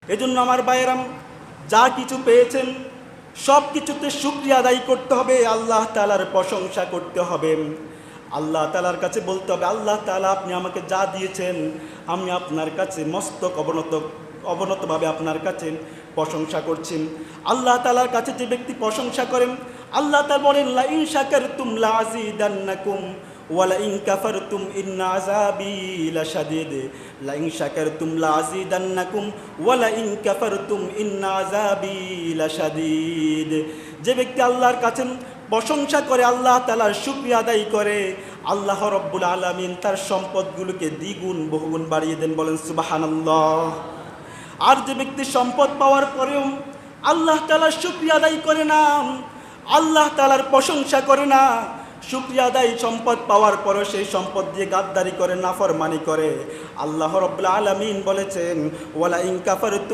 এজন্য আমার ভাইয়েরাম, যা কিছু পেয়েছেন সব কিছুতে শুকরিয়া আদায় করতে হবে, আল্লাহ তাআলার প্রশংসা করতে হবে, আল্লাহ তাআলার কাছে বলতে হবে, আল্লাহ তাআলা আপনি আমাকে যা দিয়েছেন আমি আপনার কাছে মস্তক অবনতভাবে আপনার কাছে প্রশংসা করছি। আল্লাহ তাআলার কাছে যে ব্যক্তি প্রশংসা করেন, আল্লাহ তাআলা বলেন লা ইন শাকারতুম লা আযীদান্নাকুম ওয়া লা ইন কাফারতুম ইন্না আযাবি লাশাদীদ। লা ইন শাকারতুম লা আযীদান্নাকুম ওয়া লা ইন কাফারতুম ইন্না আযাবি লাশাদীদ। যে ব্যক্তি আল্লাহর কাছে প্রশংসা করে, আল্লাহ তাআলার শুকরিয়া আদায় করে, আল্লাহ রব্বুল আলামিন তার সম্পদগুলোকে দ্বিগুণ বহুগুণ বাড়িয়ে দেন। বলেন সুবহানাল্লাহ। আর যে ব্যক্তি সম্পদ পাওয়ার পরেও আল্লাহ তাআলার শুকরিয়া আদায় করে না, আল্লাহ তাআলার প্রশংসা করে না, শুকরিয়া আদায় সম্পদ পাওয়ার পরও সেই সম্পদ দিয়ে গাদ্দারি করে, নাফরমানি করে, আল্লাহ রাব্বুল আলামিন বলেছেন ওয়ালা ইন কাফারতুম